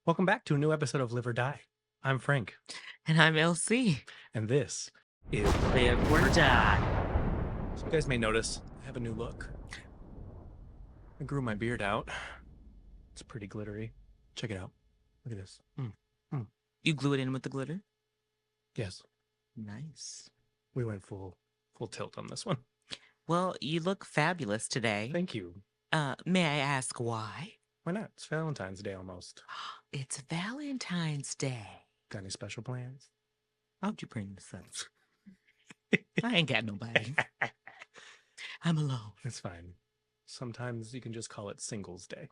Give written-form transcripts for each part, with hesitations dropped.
Welcome back to a new episode of Live or Die. I'm Frank, And I'm LC. and this is Live or die. So you guys may notice I have a new look. I grew my beard out. It's pretty glittery. Check it out. Look at this. You glue it in with the glitter? Yes, Nice. we went full tilt on this one. Well, you look fabulous today. Thank you. May I ask why? Why not? It's Valentine's Day almost. It's Valentine's Day. Got any special plans? How'd you bring this up? I ain't got nobody. I'm alone. It's fine. Sometimes you can just call it Singles Day.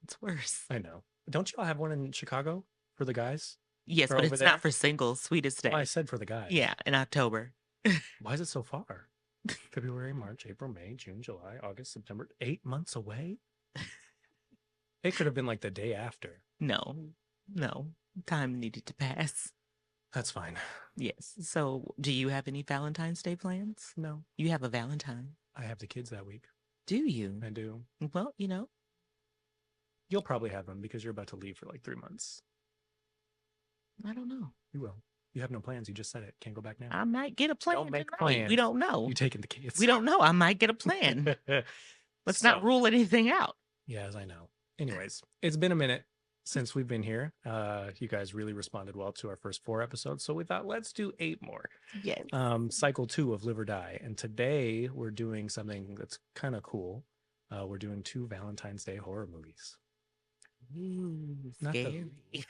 It's worse. I know. Don't you all have one in Chicago for the guys? Yes, Or but over it's there? not for singles. Sweetest Day. Well, I said for the guys. Yeah, in October. Why is it so far? February, March, April, May, June, July, August, September. 8 months away? It could have been like the day after. No. Time needed to pass. That's fine. Yes. So, do you have any Valentine's Day plans? No, You have a Valentine. I have the kids that week. Do you? I do. Well, You'll probably have them because you're about to leave for like 3 months. I don't know. You will. You have no plans. You just said it. Can't go back now. I might get a plan. Don't make tonight. plans. We don't know. You taking the kids. We don't know. I might get a plan. Let's not So- rule anything out. Yes, I know. Anyways, it's been a minute since we've been here. You guys really responded well to our first 4 episodes. So we thought, let's do 8 more. Yes. Cycle 2 of Live or Die. And today we're doing something that's kind of cool. We're doing 2 Valentine's Day horror movies. Ooh, Not the- scary.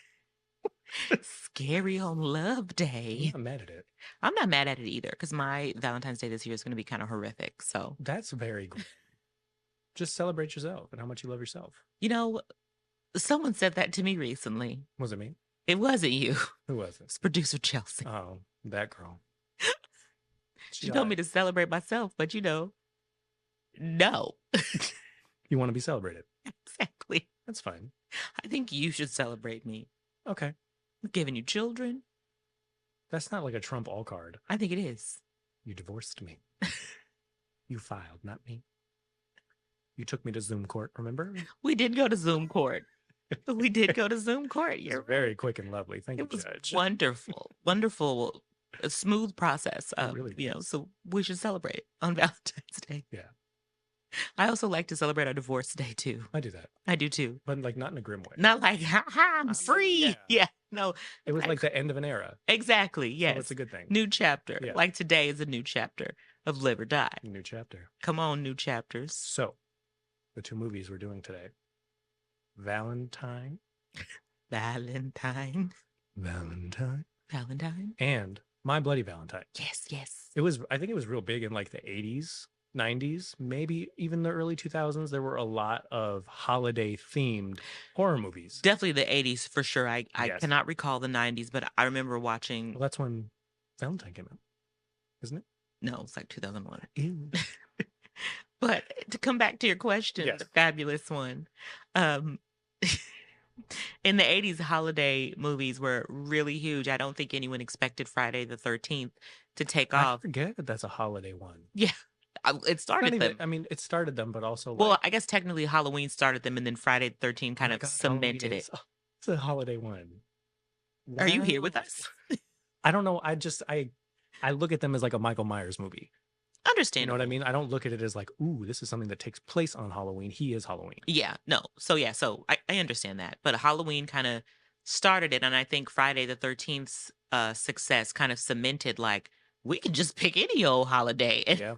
Scary on Love Day. I'm not mad at it. I'm not mad at it either because my Valentine's Day this year is going to be kind of horrific. So, That's very good. Just celebrate yourself and how much you love yourself. someone said that to me recently. Was it me? It wasn't you. Who was it? It's producer Chelsea. Oh, that girl. She told me to celebrate myself, but no. You want to be celebrated. Exactly. That's fine. I think you should celebrate me. Okay. I'm giving you children. That's not like a Trump all card. I think it is. You divorced me. You filed, not me. You took me to Zoom court, remember? We did go to Zoom court. We did go to Zoom court. You're You're right. very quick and lovely. Thank you, It was Judge. wonderful, a smooth process. really was. So we should celebrate on Valentine's Day. Yeah. I also like to celebrate our divorce day too. I do that, I do too. but like not in a grim way. Not like, ha ha, I'm I'm free. yeah. Yeah, no, It was like the end of an era. exactly. So Yes. it's a good thing. New chapter. Yeah. Like today is a new chapter of Live or Die. New chapter. Come on, new chapters. So, the 2 movies we're doing today. Valentine. Valentine. Valentine. Valentine. And My Bloody Valentine. Yes. I think it was real big in like the 80s, 90s, maybe even the early 2000s. There were a lot of holiday themed horror movies. Definitely the 80s for sure. I Yes. cannot recall the 90s, but I remember watching. Well, that's when Valentine came out, isn't it? No, it's like 2001. Ew. But to come back to your question, Yes. the fabulous one. In the 80s, holiday movies were really huge. I don't think anyone expected Friday the 13th to take I off. forget that that's a holiday one. It It's not started even, them. I mean, it started them, but also Well, like, I guess technically Halloween started them, and then Friday the 13th kind oh my of God, Halloween cemented it. It's a holiday one. Are you here with Wow. us? I don't know. I look at them as like a Michael Myers movie. You know Understandable. what I mean? I don't look at it as like, ooh, this is something that takes place on Halloween. He is Halloween. Yeah, no. So I understand that. But Halloween kind of started it, and I think Friday the 13th's success kind of cemented like we can just pick any old holiday and, Yeah.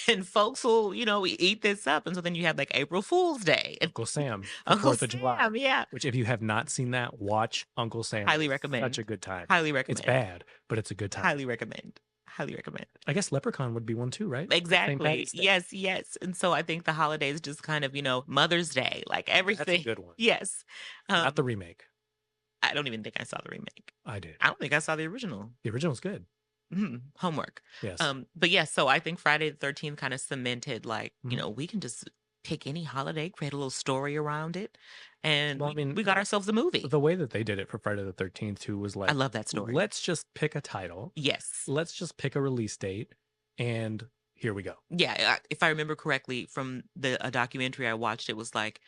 and folks will, eat this up. And so then you have like April Fool's Day and Uncle Sam, for Uncle 4th of July. Sam, yeah. Which, if you have not seen that, watch Uncle Sam. Highly It's recommend. Such a good time. Highly recommend. It's bad, but it's a good time. Highly recommend. Highly recommend. I guess Leprechaun would be one too, right? St. Exactly. Patty's Day. Yes. And so I think the holidays just kind of, Mother's Day, like That's a everything. good one. Yes. Not the remake. I don't even think I saw the remake. I did. I don't think I saw the original. The original's good. Homework. Yes. But yeah, so I think Friday the 13th kind of cemented like, Mhm. we can just pick any holiday, create a little story around it. And Well, I mean, we got ourselves a movie. The way that they did it for Friday the 13th too was like, I love that story. let's just pick a title. Yes. Let's just pick a release date, and here we go. Yeah. If I remember correctly from a documentary I watched, it was like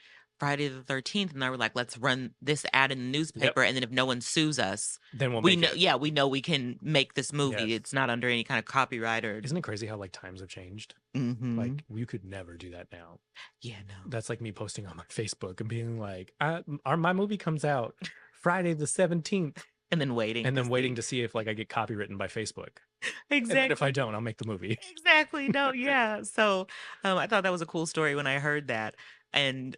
Friday the 13th, and they were like, let's run this ad in the Yep. newspaper, and then if no one sues us, Then we'll we make know, it. yeah, we know we can make this movie. Yes. It's not under any kind of copyright or. Isn't it crazy how like times have changed? Mhm. Like you could never do that now. Yeah, no. That's like me posting on my Facebook and being like, my movie comes out Friday the 17th. And then waiting. And then waiting to see if like I get copywritten by Facebook. Exactly. And then if I don't, I'll make the movie. Exactly. No, yeah. So I thought that was a cool story when I heard that. And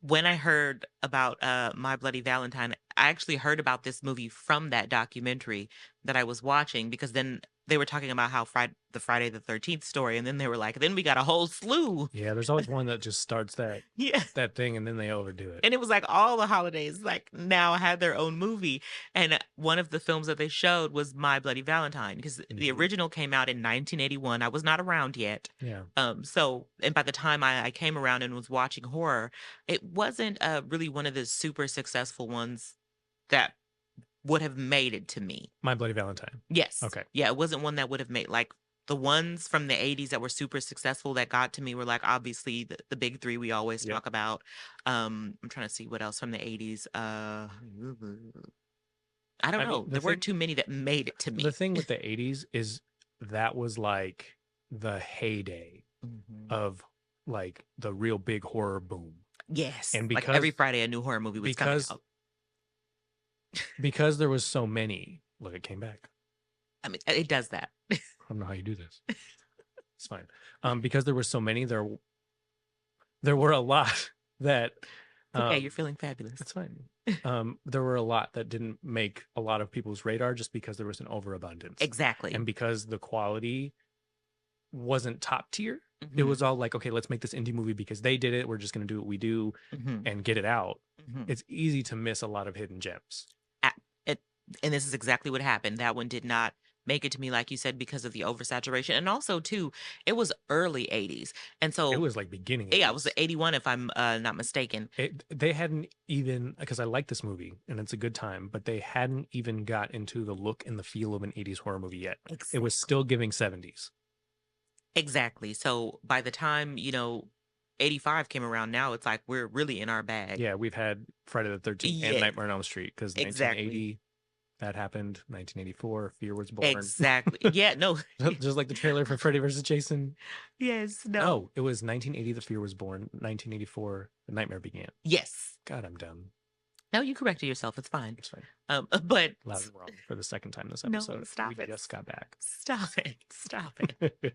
when I heard about My Bloody Valentine, I actually heard about this movie from that documentary that I was watching, because then they were talking about how the Friday the 13th story, and then they were like, then we got a whole slew. Yeah, there's always one that just starts that Yeah. that thing and then they overdo it. And it was like all the holidays like now had their own movie. And one of the films that they showed was My Bloody Valentine, because the Mhm. original came out in 1981. I was not around yet. Yeah. So, and by the time I came around and was watching horror, it wasn't really one of the super successful ones that would have made it to me. My Bloody Valentine. Yes. Okay. Yeah, it wasn't one that would have made, like, the ones from the 80s that were super successful that got to me were like obviously the big three we always Yep. talk about. I'm trying to see what else from the 80s. I don't know. There weren't too many that made it to me. The thing with the 80s is that was like the heyday Mhm. of like the real big horror boom. Yes. And like every Friday a new horror movie was coming out. Because there was so many. Look, it came back. I mean, it does that. I don't know how you do this. It's fine. Because there were so many, there were a lot that. Okay, you're feeling fabulous. It's fine. There were a lot that didn't make a lot of people's radar just because there was an overabundance. Exactly. And because the quality wasn't top tier. Mhm. It was all like, okay, let's make this indie movie because they did it. We're just going to do what we do and get it out. It's easy to miss a lot of hidden gems. And this is exactly what happened. That one did not make it to me, like you said, because of the oversaturation. And also, too, it was early 80s. And so it was like beginning. Yeah, it was 81, if I'm not mistaken. They hadn't even, because I like this movie and it's a good time, but they hadn't even got into the look and the feel of an 80s horror movie yet. Exactly. It was still giving 70s. Exactly. So by the time, 85 came around, now it's like we're really in our bag. Yeah, we've had Friday the 13th and Nightmare on Elm Street, because 1980, that happened. 1984, Fear was born. Exactly. Yeah, no. Just like the trailer for Freddy vs. Jason. Yes, no. No, it was 1980, The Fear was born. 1984, The Nightmare began. Yes. God, I'm dumb. No, you corrected yourself. It's fine. It's fine. But loud and wrong for the second time this episode. No, stop it. We just got back. Stop it. Stop it.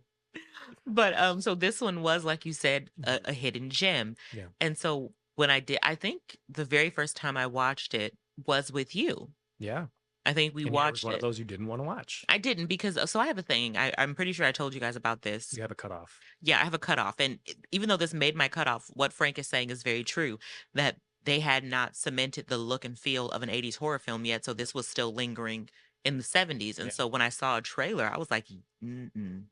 But so this one was, like you said, a hidden gem. Yeah. And so when I think the very first time I watched it was with you. Yeah. I think we watched one of those you didn't want to watch. I didn't, because so I have a thing. I'm pretty sure I told you guys about this. You have a cutoff. Yeah, I have a cutoff. And even though this made my cutoff, what Frank is saying is very true, that they had not cemented the look and feel of an 80s horror film yet. So this was still lingering in the 70s. And so when I saw a trailer, I was like, mm-mm.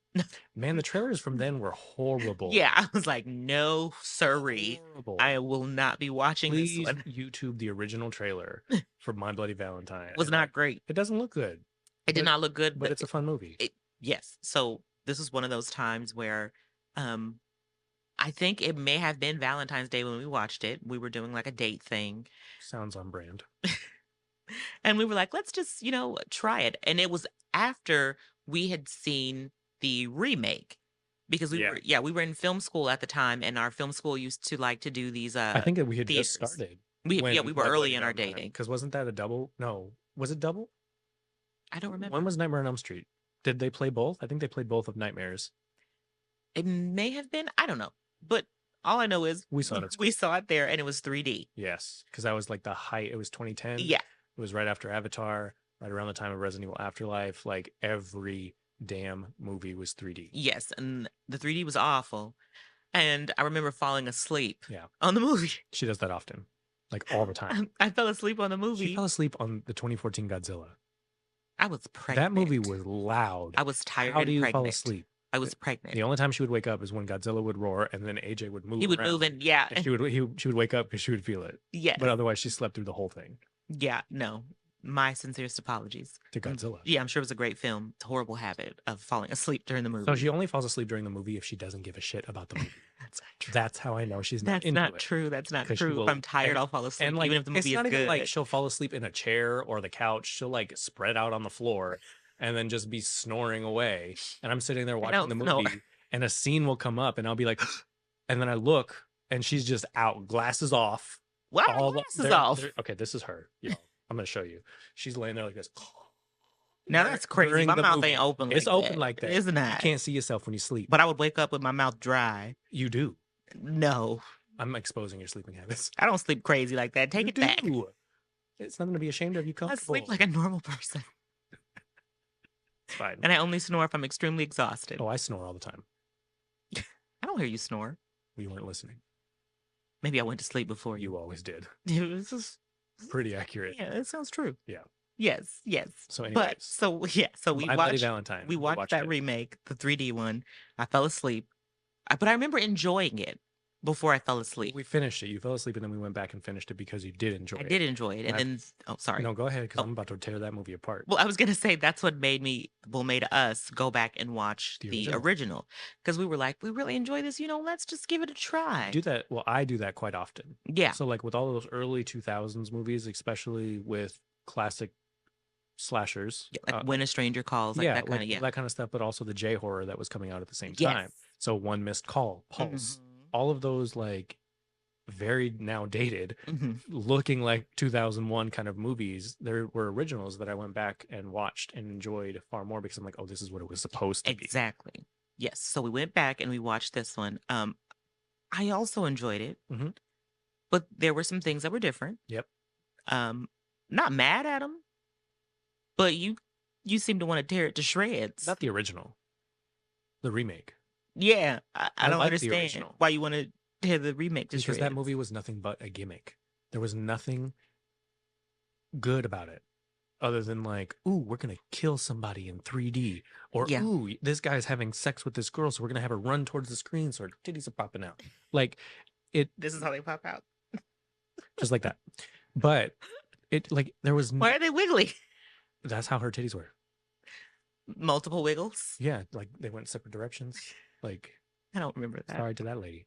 Man, the trailers from then were horrible. Yeah, I was like, no, sirree. Horrible. I will not be watching Please this one. YouTube the original trailer for My Bloody Valentine. It was not great. It doesn't look good. It did not look good. But it's a fun movie. Yes. So this was one of those times where I think it may have been Valentine's Day when we watched it. We were doing like a date thing. Sounds on brand. And we were like, let's just, try it. And it was after we had seen the remake, because we were in film school at the time, and our film school used to like to do these I think that we had just started. We were early in our dating. Because wasn't that a double? No. Was it double? I don't remember. When was Nightmare on Elm Street? Did they play both? I think they played both of Nightmares. It may have been. I don't know. But all I know is we saw it. We saw it there, and it was 3D. Yes, because that was like the height. It was 2010. Yeah. It was right after Avatar, right around the time of Resident Evil Afterlife. Like every damn movie was 3D. Yes, and the 3D was awful. And I remember falling asleep Yeah. on the movie. She does that often, like all the time. I fell asleep on the movie. She fell asleep on the 2014 Godzilla. I was pregnant. That movie was loud. I was tired How and do you pregnant. fall asleep? I was pregnant. The only time she would wake up is when Godzilla would roar, and then AJ would move. He would move, and yeah. And she would wake up because she would feel it. Yeah. But otherwise, she slept through the whole thing. Yeah, no. My sincerest apologies. To Godzilla. Yeah, I'm sure it was a great film. It's a horrible habit of falling asleep during the movie. So she only falls asleep during the movie if she doesn't give a shit about the movie. That's how I know she's not That's into not it. true. That's not 'Cause she true. If will I'm tired, I'll fall asleep, and, like, even if the it's movie is not even like good. she'll fall asleep in a chair or the couch. She'll, like, spread out on the floor and then just be snoring away, and I'm sitting there I watching don't the snore. movie, and a scene will come up, and I'll be like, and then I look, and she's just out, glasses off. Why are my All the glasses off? okay, this is her, y'all. I'm gonna show you. She's laying there like this. Now that's crazy. During My the mouth movie. ain't open It's like open that. like that. It's You not. can't see yourself when you sleep. But I would wake up with my mouth dry. You do. No, I'm exposing your sleeping habits. I don't sleep crazy like that. Take You it back. do. It's nothing to be ashamed of. You I comfortable. sleep like a normal person. It's fine. And I only snore if I'm extremely exhausted. Oh, I snore all the time. I don't hear you snore. You weren't listening. Maybe I went to sleep before you. You always did. This is Pretty accurate. Yeah, that sounds true. Yeah. Yes, yes. So anyways. But so we My Bloody watched Valentine. we watched that it. remake, the 3D one. I fell asleep. But I remember enjoying it before I fell asleep. We finished it. You fell asleep and then we went back and finished it because you did enjoy it. I did enjoy it. And then sorry. No, go ahead because Oh. I'm about to tear that movie apart. Well, I was gonna say that's what made us go back and watch the original. Because we were like, we really enjoy this, let's just give it a try. Do that. Well, I do that quite often. Yeah. So like with all those early 2000s movies, especially with classic slashers, like When a Stranger Calls, like that kind of that kind of stuff, but also the J horror that was coming out at the same Yes. time. So One Missed Call, Pulse, all of those like very now dated, looking like 2001 kind of movies. There were originals that I went back and watched and enjoyed far more because I'm like, oh, this is what it was supposed to be. Exactly. Yes. So we went back and we watched this one. I also enjoyed it, but there were some things that were different. Yep. Not mad at them, but you seem to want to tear it to shreds. Not the original, the remake. Yeah, I don't like the understand original. why you want to tear the remake to Because shreds. that movie was nothing but a gimmick. There was nothing good about it other than like, ooh, we're going to kill somebody in 3D. Or, ooh, this guy's having sex with this girl, so we're going to have her run towards the screen so her titties are popping out. Like, This is how they pop out. Just like that. But there was... Why are they wiggly? That's how her titties were. Multiple wiggles? Yeah, like they went separate directions. Like... I don't remember that. Sorry to that lady.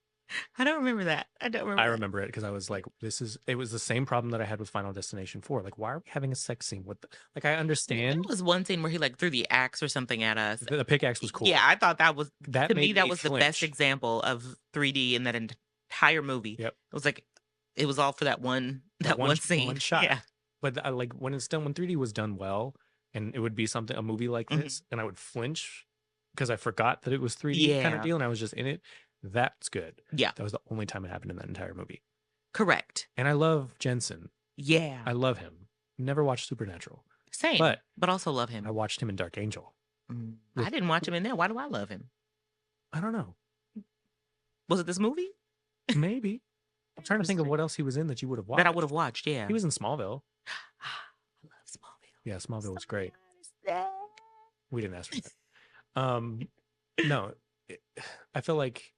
I don't remember that. I remember it because I was like, it was the same problem that I had with Final Destination 4. Like, why are we having a sex scene? Like, I understand. There was one scene where he like threw the axe or something at us. The pickaxe was cool. Yeah, I thought that was, to me, that was flinch. the best example of 3D in that entire movie. Yep. It was like, it was all for that one scene. One shot. Yeah. But I like when 3D was done well, and it would be a movie like this, and I would flinch because I forgot that it was 3D kind of deal, and I was just in it. That's good. Yeah. That was the only time it happened in that entire movie. Correct. And I love Jensen. Yeah. I love him. Never watched Supernatural. Same. But also love him. I watched him in Dark Angel. I didn't watch him in there. Why do I love him? I don't know. Was it this movie? Maybe. I'm trying to think of what else he was in that you would have watched. That I would have watched, yeah. He was in Smallville. I love Smallville. Yeah, Smallville was great. We didn't ask for that. No, I feel like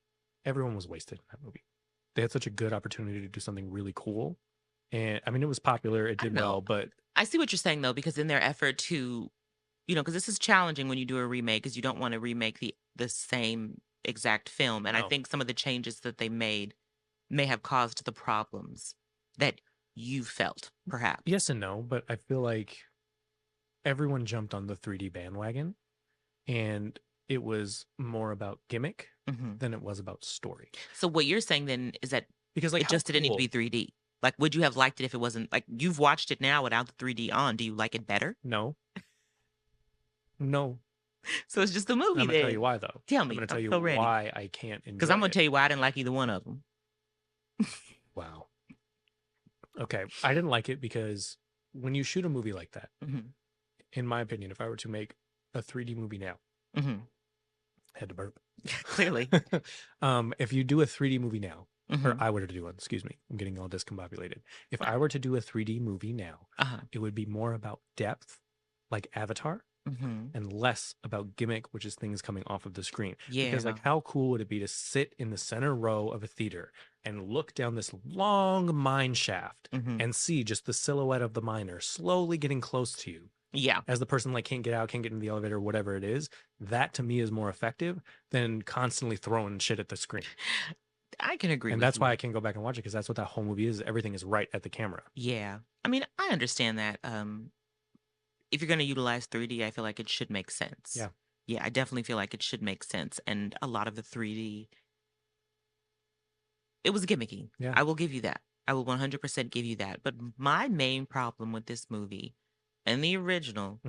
everyone was wasted in that movie. They had such a good opportunity to do something really cool. And I mean, it was popular. It did well, but... I see what you're saying, though, because in their effort to, because this is challenging when you do a remake, because you don't want to remake the same exact film. And I think some of the changes that they made may have caused the problems that you felt, perhaps. Yes and no, but I feel like everyone jumped on the 3D bandwagon, and it was more about gimmick than it was about story. So what you're saying then is that because it just didn't need to be 3D. Like, would you have liked it if it wasn't, like, you've watched it now without the 3D on. Do you like it better? No. So it's just the movie. I'm going to tell you why, though. Tell me. I'm going to tell you why I can't enjoy it. Because I'm going to tell you why I didn't like either one of them. Wow. Okay. I didn't like it because when you shoot a movie like that, in my opinion, if I were to make a 3D movie now, I had to burp. Clearly. If you do a 3D movie now, or I were to do one, excuse me, I'm getting all discombobulated. If I were to do a 3D movie now, it would be more about depth, like Avatar, and less about gimmick, which is things coming off of the screen. Yeah. Because like, how cool would it be to sit in the center row of a theater and look down this long mine shaft and see just the silhouette of the miner slowly getting close to you? Yeah. As the person like can't get out, can't get in the elevator, whatever it is, that to me is more effective than constantly throwing shit at the screen. I can agree And with that's you. why I can go back and watch it, because that's what that whole movie is. Everything is right at the camera. Yeah. I mean, I understand that. If you're going to utilize 3D, I feel like it should make sense. Yeah. Yeah, I definitely feel like it should make sense. And a lot of the 3D, it was gimmicky. Yeah. I will give you that. I will 100% give you that. But my main problem with this movie and the original,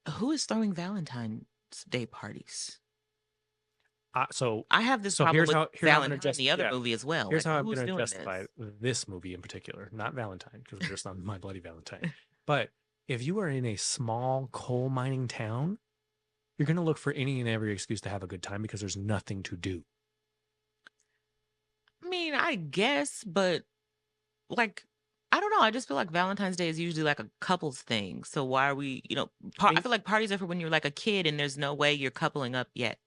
who is throwing Valentine's Day parties? So I have this problem with Valentine, the other movie as well. Here's like, how I'm who's going to doing justify this movie in particular, not Valentine, because we're just on My Bloody Valentine. But if you are in a small coal mining town, you're going to look for any and every excuse to have a good time because there's nothing to do. I mean, I guess, but like, I don't know. I just feel like Valentine's Day is usually like a couples thing. So why are we, I feel like parties are for when you're like a kid and there's no way you're coupling up yet.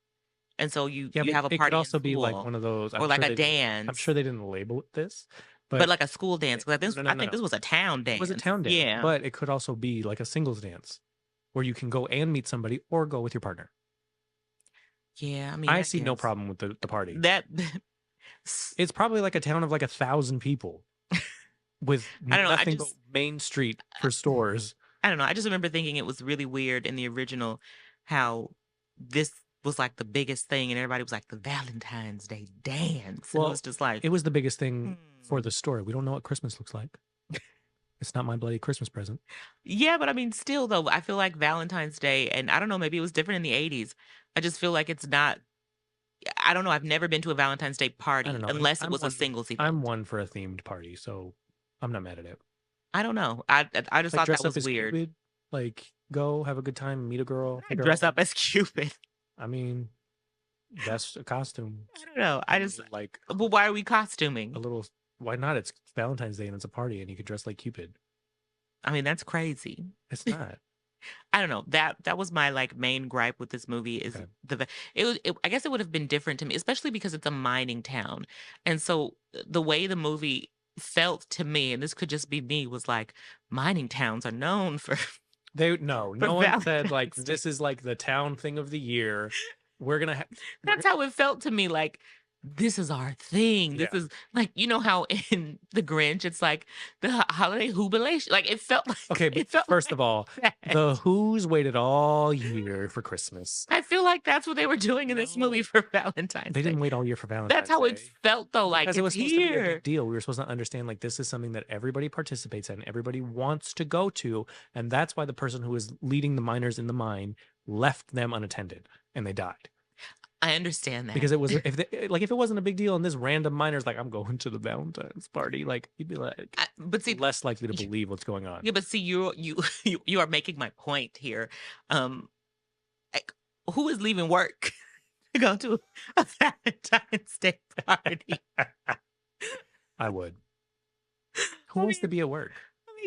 And so you have a party. It could also in be like school, one of those, or like a dance. I'm sure they didn't label it this, but like a school dance. Because I think no. this was a town dance. It was a town dance. Yeah. But it could also be like a singles dance where you can go and meet somebody or go with your partner. Yeah, I mean, I see no problem with the party. That it's probably like a town of like 1,000 people with nothing but Main Street for stores. I don't know. I just remember thinking it was really weird in the original how this was like the biggest thing, and everybody was like the Valentine's Day dance. Well, it was just like, it was the biggest thing for the story. We don't know what Christmas looks like. It's not my bloody Christmas present. Yeah, but I mean, still though, I feel like Valentine's Day, and I don't know, maybe it was different in the 80s. I just feel like it's not. I don't know. I've never been to a Valentine's Day party unless it was a singles event. I'm one for a themed party, so I'm not mad at it. I don't know. I just thought that was weird. Cupid, like, go have a good time, meet a girl. Dress up as Cupid. I mean, that's a costume. I don't know. I just like. Well, why are we costuming? A little. Why not? It's Valentine's Day and it's a party, and you could dress like Cupid. I mean, that's crazy. It's not. I don't know. That was my like main gripe with this movie is I guess it would have been different to me, especially because it's a mining town, and so the way the movie felt to me, and this could just be me, was like mining towns are known for. No one said like this is like the town thing of the year. We're gonna. That's how it felt to me. Like, this is our thing. This is like, how in The Grinch it's like the holiday jubilation. Like, it felt like. Okay, but first of all, the Who's waited all year for Christmas. I feel like that's what they were doing in this movie for Valentine's Day. They didn't wait all year for Valentine's Day. That's how it felt though. Like, because it was supposed to be a big deal. We were supposed to understand like this is something that everybody participates in, everybody wants to go to, and that's why the person who was leading the miners in the mine left them unattended and they died. I understand that. Because it was if it wasn't a big deal and this random miner's like, I'm going to the Valentine's party, like you'd be like, but see, less likely to believe what's going on. Yeah, but see, you are making my point here. Like, who is leaving work to go to a Valentine's Day party? I would. Who wants to be at work?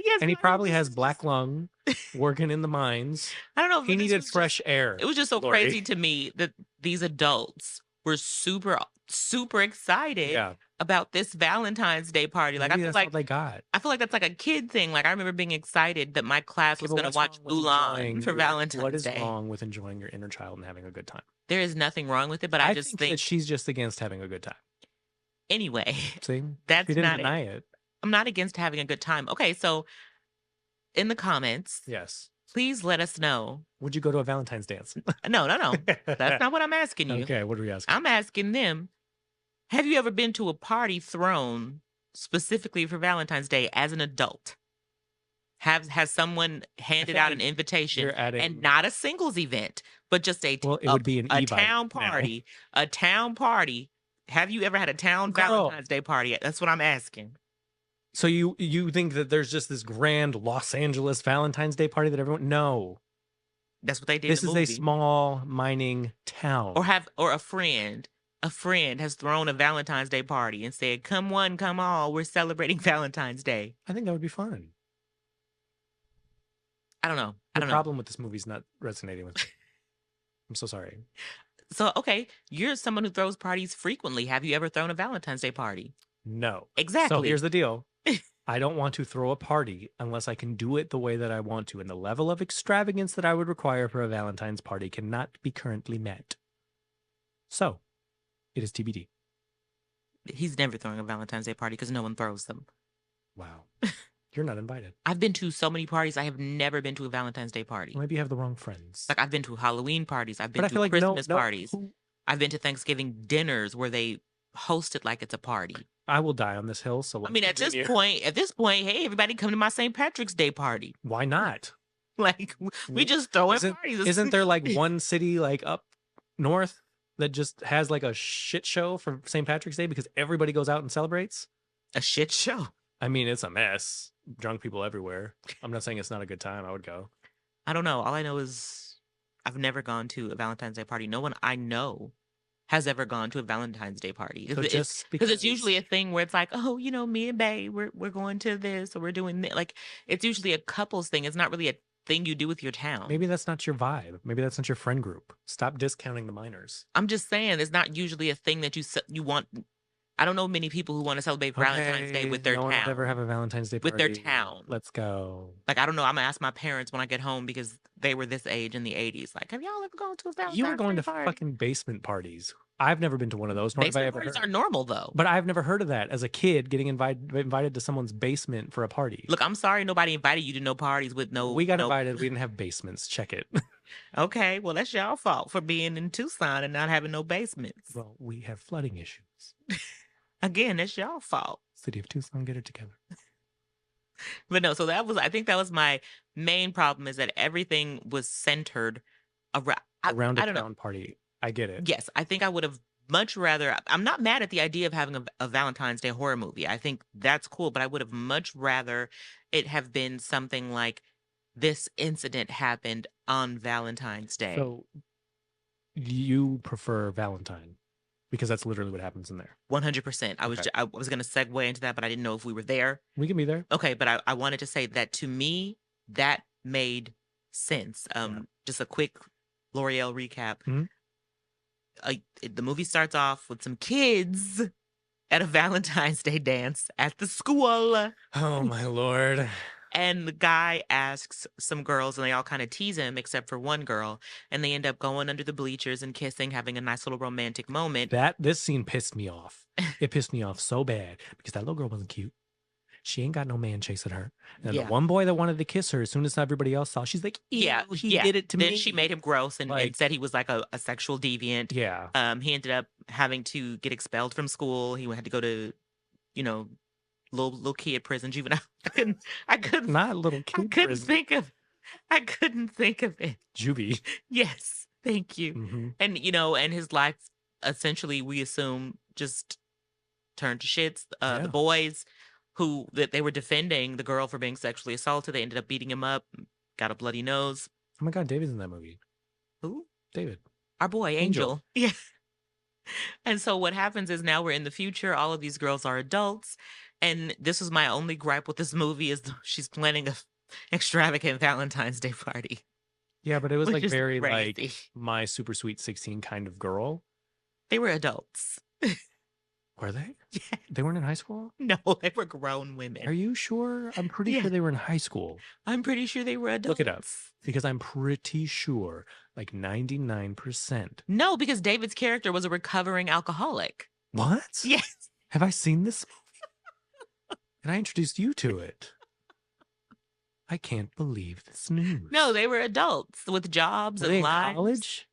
Yes, and he probably has black lung, working in the mines. I don't know. He needed fresh air. It was just so crazy to me that these adults were super, super excited about this Valentine's Day party. Like, maybe I feel that's like all they got. I feel like that's like a kid thing. Like, I remember being excited that my class was going to watch Mulan for Valentine's Day. What is wrong with enjoying your inner child and having a good time? There is nothing wrong with it, but I just think that she's just against having a good time. Anyway, see, that's not deny it. I'm not against having a good time. Okay, so in the comments, yes, please let us know. Would you go to a Valentine's dance? No. That's not what I'm asking you. Okay, what are we asking? I'm asking them, have you ever been to a party thrown specifically for Valentine's Day as an adult? Has someone handed out an invitation and not a singles event, but just it would be a town party, a town party. Have you ever had a town Valentine's Day party? That's what I'm asking. So you think that there's just this grand Los Angeles Valentine's Day party that everyone? No, that's what they did. This is a small mining town. Or a friend has thrown a Valentine's Day party and said, "Come one, come all, we're celebrating Valentine's Day." I think that would be fun. I don't know. The problem with this movie is not resonating with me. I'm so sorry. So, okay, you're someone who throws parties frequently. Have you ever thrown a Valentine's Day party? No. Exactly. So here's the deal. I don't want to throw a party unless I can do it the way that I want to. And the level of extravagance that I would require for a Valentine's party cannot be currently met. So, It is TBD. He's never throwing a Valentine's Day party because no one throws them. Wow. You're not invited. I've been to so many parties. I have never been to a Valentine's Day party. Well, maybe you have the wrong friends. Like, I've been to Halloween parties. I've been But I to feel like Christmas no, parties. I've been to Thanksgiving dinners where they host it like it's a party. I will die on this hill. So I mean, at this point, hey, everybody come to my St. Patrick's Day party. Why not? Like, we just throwing parties. Isn't there like one city like up north that just has like a shit show for St. Patrick's Day because everybody goes out and celebrates? A shit show. I mean, it's a mess. Drunk people everywhere. I'm not saying it's not a good time. I would go. I don't know. All I know is I've never gone to a Valentine's Day party. No one I know has ever gone to a Valentine's Day party. Because it's usually a thing where it's like, oh, you know, me and Bae, we're going to this or we're doing this. Like, it's usually a couples thing. It's not really a thing you do with your town. Maybe that's not your vibe. Maybe that's not your friend group. Stop discounting the minors. I'm just saying, it's not usually a thing that you want. I don't know many people who want to celebrate Valentine's Day with their town. No one would ever have a Valentine's Day party. With their town. Let's go. Like, I don't know. I'm going to ask my parents when I get home because they were this age in the 80s. Like, have y'all ever gone to a Valentine's Day party? You were going to fucking basement parties. I've never been to one of those. Basement parties are normal, though. But I've never heard of that as a kid, getting invited to someone's basement for a party. Look, I'm sorry nobody invited you to no parties with no... We got invited. We didn't have basements. Check it. Okay, well, that's y'all fault for being in Tucson and not having no basements. Well, we have flooding issues. Again, that's y'all fault. City of Tucson, get it together. But no, so I think that was my main problem, is that everything was centered around a town party. I get it. Yes, I think I would have much rather, I'm not mad at the idea of having a Valentine's Day horror movie. I think that's cool, but I would have much rather it have been something like this incident happened on Valentine's Day. So you prefer Valentine? Because that's literally what happens in there. 100%. I was going to segue into that, but I didn't know if we were there. We can be there. Okay, but I wanted to say that to me, that made sense. Just a quick L'Oreal recap. Mm-hmm. The movie starts off with some kids at a Valentine's Day dance at the school. Oh, my Lord. And the guy asks some girls, and they all kind of tease him, except for one girl. And they end up going under the bleachers and kissing, having a nice little romantic moment. This scene pissed me off. It pissed me off so bad because that little girl wasn't cute. She ain't got no man chasing her. And the one boy that wanted to kiss her, as soon as everybody else saw, she's like, he did it to me. Then she made him gross and said he was like a sexual deviant. Yeah. He ended up having to get expelled from school. He had to go to, little kid prison, juvenile. I couldn't not little kid prison. I couldn't think of it. Juvie. Yes, thank you. Mm-hmm. And and his life essentially, we assume, just turned to shits. The boys that they were defending the girl for being sexually assaulted, they ended up beating him up, got a bloody nose. Oh my God, David's in that movie. Who? David. Our boy, Angel. Yeah. And so what happens is now we're in the future. All of these girls are adults. And this was my only gripe with this movie, is she's planning a extravagant Valentine's Day party. Yeah, but it was like very crazy. Like My Super Sweet 16 kind of girl. They were adults. Were they? Yeah. They weren't in high school? No, they were grown women. Are you sure? I'm pretty sure they were in high school. I'm pretty sure they were adults. Look it up. Because I'm pretty sure, like 99%. No, because David's character was a recovering alcoholic. What? Yes. Have I seen this movie? And I introduced you to it. I can't believe this news. No, they were adults with jobs and lives. In college?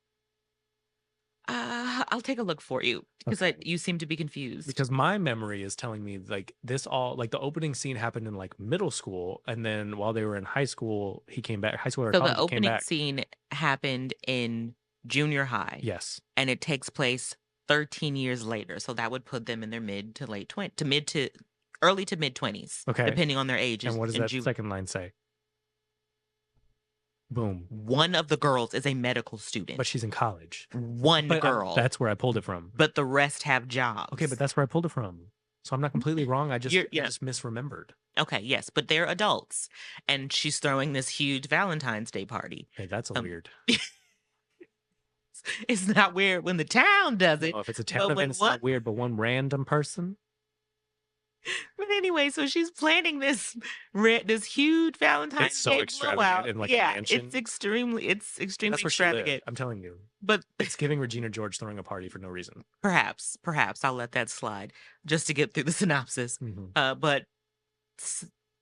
I'll take a look for you because you seem to be confused. Because my memory is telling me like this all like the opening scene happened in like middle school, and then while they were in high school, he came back. High school or college, the opening scene happened in junior high. Yes, and it takes place 13 years later. So that would put them in their mid to early to mid 20s. Okay, depending on their age. And what does that second line say? Boom. One of the girls is a medical student. But she's in college. One girl. That's where I pulled it from. But the rest have jobs. Okay, but that's where I pulled it from. So I'm not completely wrong. I just misremembered. Okay, yes, but they're adults. And she's throwing this huge Valentine's Day party. Hey, that's weird. It's not weird when the town does it. Oh, if it's a town event, it's not weird, but one random person? But anyway, so she's planning this huge It's Valentine's so Day extravagant blowout. in like a Yeah, mansion. it's extremely That's where she lived. extravagant. I'm telling you. But It's giving Regina George throwing a party for no reason. perhaps I'll let that slide just to get through the synopsis. But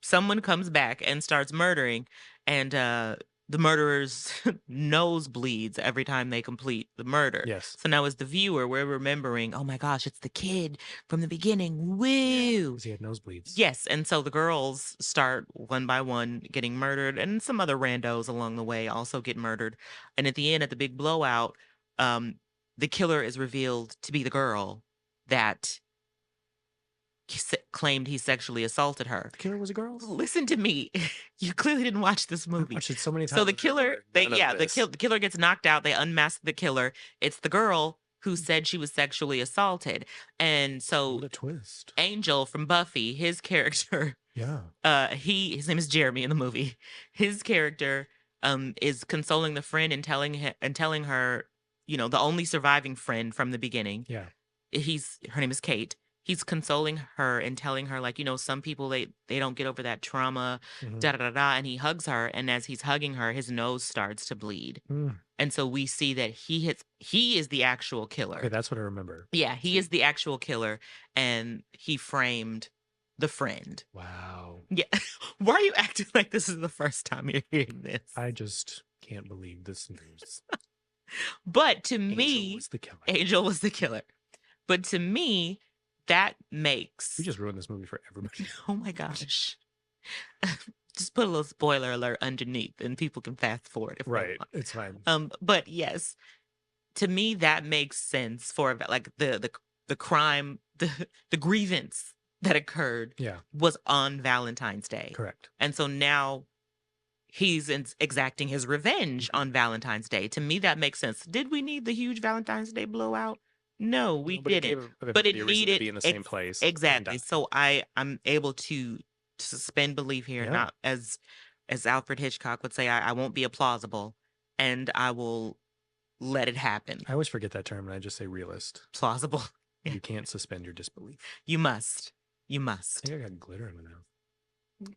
someone comes back and starts murdering, and the murderer's nose bleeds every time they complete the murder. Yes. So now as the viewer, we're remembering, oh my gosh, it's the kid from the beginning. Woo! Yeah, 'cause he had nosebleeds. Yes, and so the girls start one by one getting murdered, and some other randos along the way also get murdered. And at the end, at the big blowout, the killer is revealed to be the girl that claimed he sexually assaulted her. The killer was a girl? Listen to me. You clearly didn't watch this I've movie. watched it so many times. So the I killer, remember none of this. the killer gets knocked out. They unmask the killer. It's the girl who said she was sexually assaulted. And so What a twist. Angel from Buffy, his character, Yeah. his name is Jeremy in the movie. His character is consoling the friend and telling her, you know, the only surviving friend from the beginning. Yeah. Her name is Kate. He's consoling her and telling her, like, you know, some people they don't get over that trauma, da da da da. And he hugs her, and as he's hugging her, his nose starts to bleed. And so we see that he is the actual killer. Okay, that's what I remember. Yeah, he is the actual killer, and he framed the friend. Wow. Yeah. Why are you acting like this is the first time you're hearing this? I just can't believe this news. But to Angel me, was the killer. Angel was the killer. But to me, that makes... We just ruined this movie for everybody. Oh my gosh. Just put a little spoiler alert underneath and people can fast forward if they Right. want. It's fine. But yes, to me that makes sense for like the crime, the grievance that occurred was on Valentine's Day. Correct. And so now he's exacting his revenge on Valentine's Day. To me that makes sense. Did we need the huge Valentine's Day blowout? No, we didn't. But it needed to be in the same place. Exactly. So I'm able to suspend belief here, not as Alfred Hitchcock would say, I won't be plausible, and I will let it happen. I always forget that term, and I just say realist. Plausible. You can't suspend your disbelief. You must. You must. I think I got glitter in my mouth.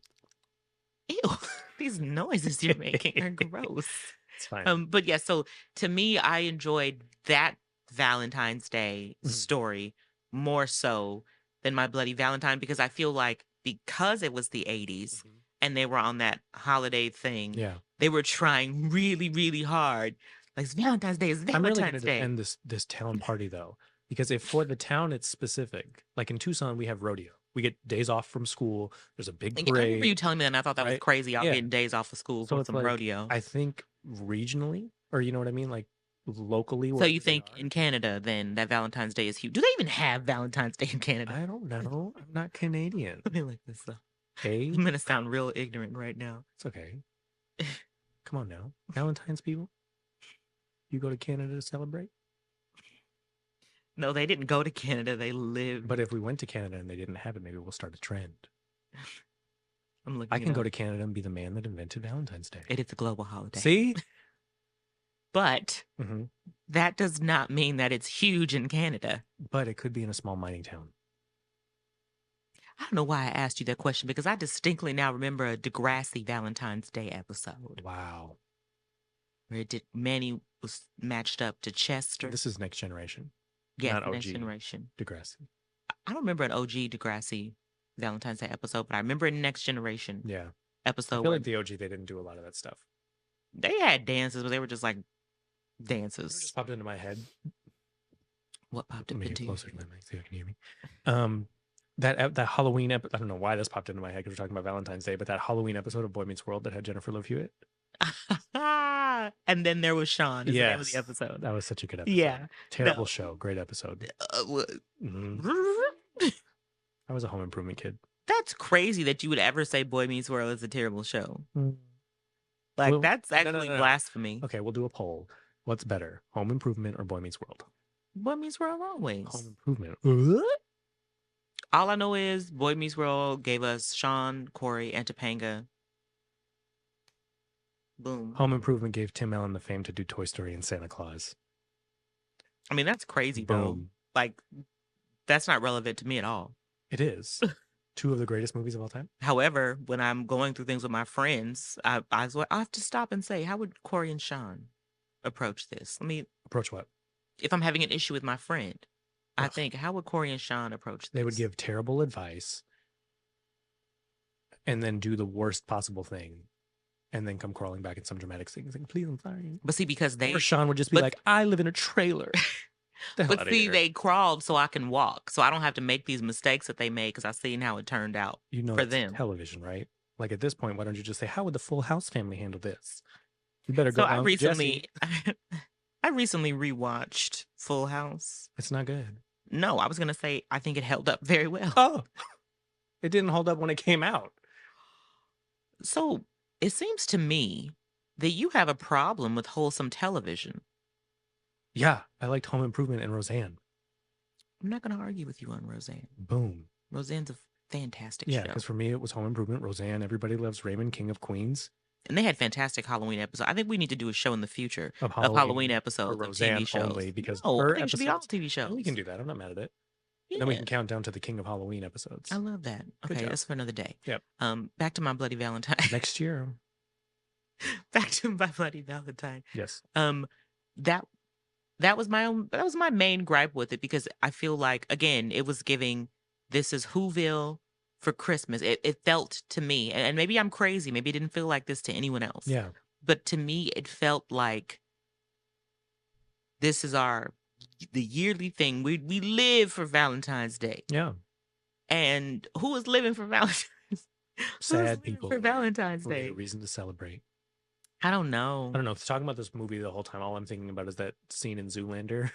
Ew. These noises you're making are gross. It's fine. But yeah, so to me, I enjoyed that Valentine's Day story more so than My Bloody Valentine, because I feel like because it was the 80s and they were on that holiday thing, they were trying really, really hard. Like, Valentine's Day is Valentine's I'm really going to Day. defend this town party, though, because if for the town it's specific, like in Tucson, we have rodeo. We get days off from school. There's a big parade. I remember you telling me that, and I thought that was crazy. Y'all getting days off of school for some rodeo. I think regionally, or you know what I mean? Like, locally. So you think in Canada then that Valentine's Day is huge? Do they even have Valentine's Day in Canada? I don't know. I'm not Canadian. Let me look this up. Hey, I'm gonna sound real ignorant right now. It's okay. Come on now, Valentine's people. You go to Canada to celebrate? No, they didn't go to Canada. They lived. But if we went to Canada and they didn't have it, maybe we'll start a trend. I'm looking. I can go to Canada and be the man that invented Valentine's Day. It is a global holiday. See? But that does not mean that it's huge in Canada. But it could be in a small mining town. I don't know why I asked you that question, because I distinctly now remember a Degrassi Valentine's Day episode. Wow. Where Manny was matched up to Chester. This is Next Generation. Yeah, not Next OG Generation. Degrassi. I don't remember an OG Degrassi Valentine's Day episode, but I remember a Next Generation episode. I feel like the OG, they didn't do a lot of that stuff. They had dances, but they were just like dances. It just popped into my head. What popped up into you? Closer to my mic so you can hear me. That Halloween episode, I don't know why this popped into my head because we're talking about Valentine's Day, but that Halloween episode of Boy Meets World that had Jennifer Love Hewitt. And then there was Sean. Is the name of the episode. That was such a good episode. Yeah. Terrible show. Great episode. I was a home improvement kid. That's crazy that you would ever say Boy Meets World is a terrible show. Like, that's actually blasphemy. Okay, we'll do a poll. What's better, Home Improvement or Boy Meets World? Boy Meets World always. Home Improvement. All I know is Boy Meets World gave us Sean, Corey, and Topanga. Boom. Home Improvement gave Tim Allen the fame to do Toy Story and Santa Claus. I mean, that's crazy, though. Like, that's not relevant to me at all. It is. 2 of the greatest movies of all time. However, when I'm going through things with my friends, I have to stop and say, how would Corey and Sean approach this? Approach what? If I'm having an issue with my friend, I Ugh. think, how would Corey and Sean approach this? They would give terrible advice and then do the worst possible thing and then come crawling back in some dramatic thing saying, please, I'm sorry. But see, because Or Sean would just be like, I live in a trailer. But see, they crawled so I can walk, so I don't have to make these mistakes that they made because I've seen how it turned out for them. Television, right? Like at this point, why don't you just say, how would the Full House family handle this? You better go. So I recently rewatched Full House. It's not good. No, I was gonna say I think it held up very well. Oh, it didn't hold up when it came out. So it seems to me that you have a problem with wholesome television. Yeah, I liked Home Improvement and Roseanne. I'm not going to argue with you on Roseanne. Boom. Roseanne's a fantastic show. Yeah, because for me, it was Home Improvement, Roseanne, Everybody Loves Raymond, King of Queens. And they had fantastic Halloween episodes. I think we need to do a show in the future of Halloween episodes of TV shows. Only because I think it should be all TV shows. We can do that. I'm not mad at it. Yeah. Then we can count down to the King of Halloween episodes. I love that. Okay, that's for another day. Yep. Back to My Bloody Valentine. Next year. Back to My Bloody Valentine. Yes. That was my main gripe with it because I feel like, again, it was giving, this is Whoville for Christmas. It felt to me, and maybe I'm crazy, maybe it didn't feel like this to anyone else. Yeah. But to me, it felt like this is the yearly thing. We live for Valentine's Day. Yeah. And who is living for Valentine's? Sad people. For Valentine's Day. A reason to celebrate. I don't know. Talking about this movie the whole time, all I'm thinking about is that scene in Zoolander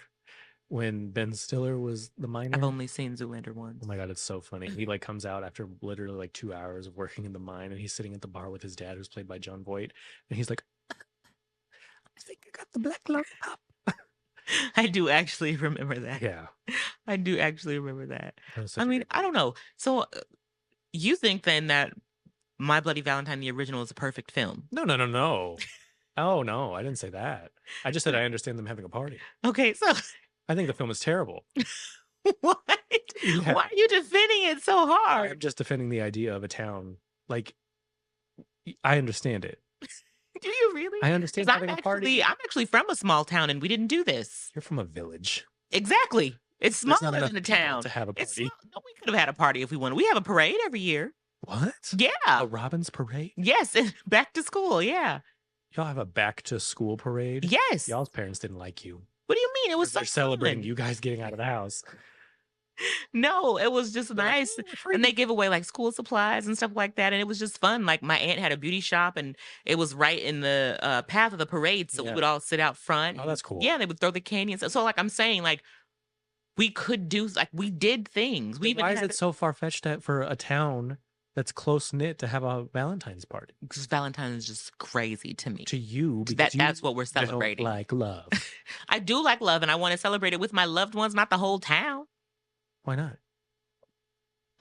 when Ben Stiller was the miner. I've only seen Zoolander once. Oh my God, it's so funny. He comes out after literally 2 hours of working in the mine, and he's sitting at the bar with his dad, who's played by Jon Voight, and he's like, I think I got the black lollipop. I do actually remember that. Yeah. I do actually remember that. I don't know. So you think then that My Bloody Valentine, the original, is a perfect film? No. Oh, no, I didn't say that. I just said I understand them having a party. Okay, so I think the film is terrible. What? Yeah. Why are you defending it so hard? I'm just defending the idea of a town. I understand it. Do you really? I understand having a party. I'm actually from a small town, and we didn't do this. You're from a village. Exactly. It's smaller than a town. To have a party. No, we could have had a party if we wanted. We have a parade every year. What? Yeah. A Robin's parade? Yes, back to school, yeah. Y'all have a back to school parade? Yes. Y'all's parents didn't like you. What do you mean? It was They're celebrating you guys getting out of the house. No, it was just nice. And they give away school supplies and stuff like that. And it was just fun. My aunt had a beauty shop, and it was right in the path of the parade. So we would all sit out front. Oh, that's cool. Yeah, they would throw the candy and stuff. So I'm saying, we could do, we did things. Why is it so far-fetched for a town that's close-knit to have a Valentine's party? Because Valentine's is just crazy to me. To you, because that's what we're celebrating. Don't like love. I do like love, and I want to celebrate it with my loved ones, not the whole town. Why not?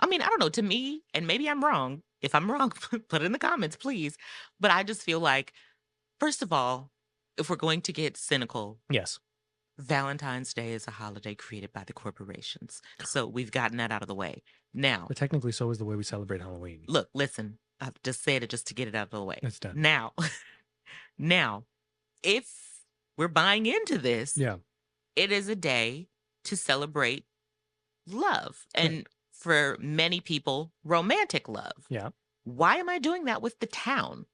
I don't know. To me, and maybe I'm wrong. If I'm wrong, put it in the comments, please. But I just feel like, first of all, if we're going to get cynical, yes, Valentine's Day is a holiday created by the corporations. So we've gotten that out of the way. Now, but technically, so is the way we celebrate Halloween. Look, listen, I've just said it just to get it out of the way. It's done. Now, if we're buying into this, yeah, it is a day to celebrate love. And for many people, romantic love. Yeah. Why am I doing that with the town?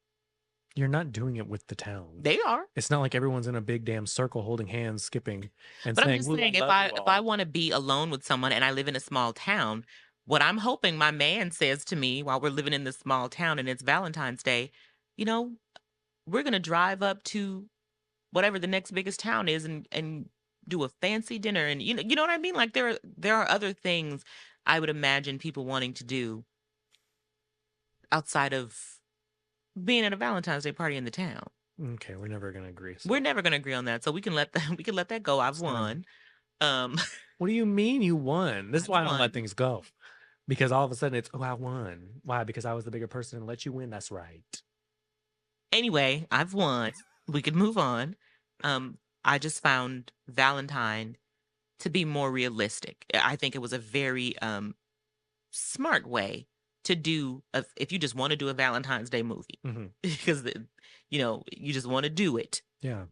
You're not doing it with the town. They are. It's not like everyone's in a big damn circle holding hands, skipping, and but saying, I'm just saying, if I want to be alone with someone and I live in a small town, what I'm hoping my man says to me while we're living in this small town and it's Valentine's Day, we're going to drive up to whatever the next biggest town is and do a fancy dinner. And you know what I mean? There are other things I would imagine people wanting to do outside of being at a Valentine's Day party in the town. Okay, we're never gonna agree. So. We're never gonna agree on that. So we can let that go. I've won. What do you mean you won? This is why I don't let things go. Because all of a sudden it's, I won. Why? Because I was the bigger person and let you win. That's right. Anyway, I've won. We could move on. I just found Valentine to be more realistic. I think it was a very smart way to do if you just want to do a Valentine's Day movie because you just want to do it. Yeah.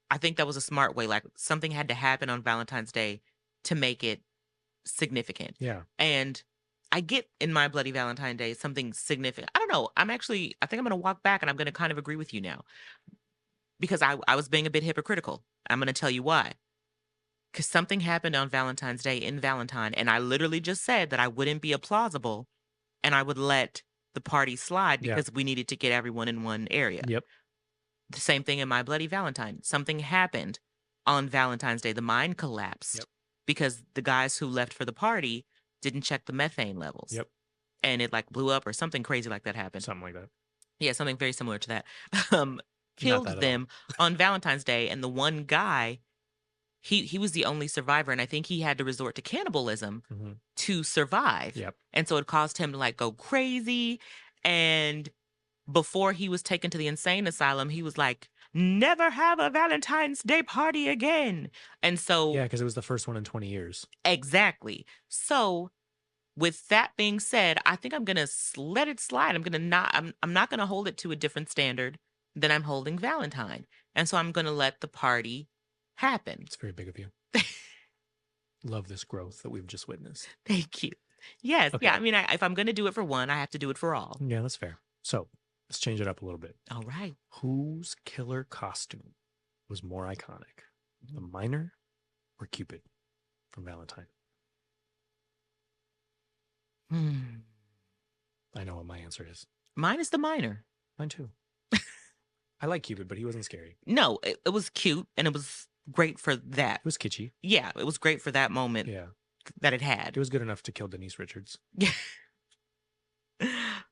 I think that was a smart way. Like something had to happen on Valentine's Day to make it significant. Yeah. And I get in My Bloody Valentine Day something significant. I don't know. I think I'm going to walk back and I'm going to kind of agree with you now because I was being a bit hypocritical. I'm going to tell you why. Because something happened on Valentine's Day in Valentine, and I literally just said that I wouldn't be plausible and I would let the party slide because we needed to get everyone in one area. Yep. The same thing in My Bloody Valentine. Something happened on Valentine's Day. The mine collapsed because the guys who left for the party didn't check the methane levels. Yep. And it like blew up or something crazy like that happened. Something like that. Yeah, something very similar to that. Killed them on Valentine's Day, and the one guy, he was the only survivor, and I think he had to resort to cannibalism to survive. Yep. And so it caused him to like go crazy. And before he was taken to the insane asylum, he was like, never have a Valentine's Day party again. And so yeah, because it was the first one in 20 years. Exactly. So with that being said, I think I'm gonna let it slide. I'm not gonna hold it to a different standard than I'm holding Valentine. And so I'm gonna let the party happen. It's very big of you. Love this growth that we've just witnessed. Thank you. Yes. Okay. Yeah. I mean, if I'm going to do it for one, I have to do it for all. Yeah, that's fair. So let's change it up a little bit. All right. Whose killer costume was more iconic? The miner or Cupid from Valentine? I know what my answer is. Mine is the miner. Mine too. I like Cupid, but he wasn't scary. No, it was cute and it was great for that. It was kitschy. Yeah, it was great for that moment that it had. It was good enough to kill Denise Richards.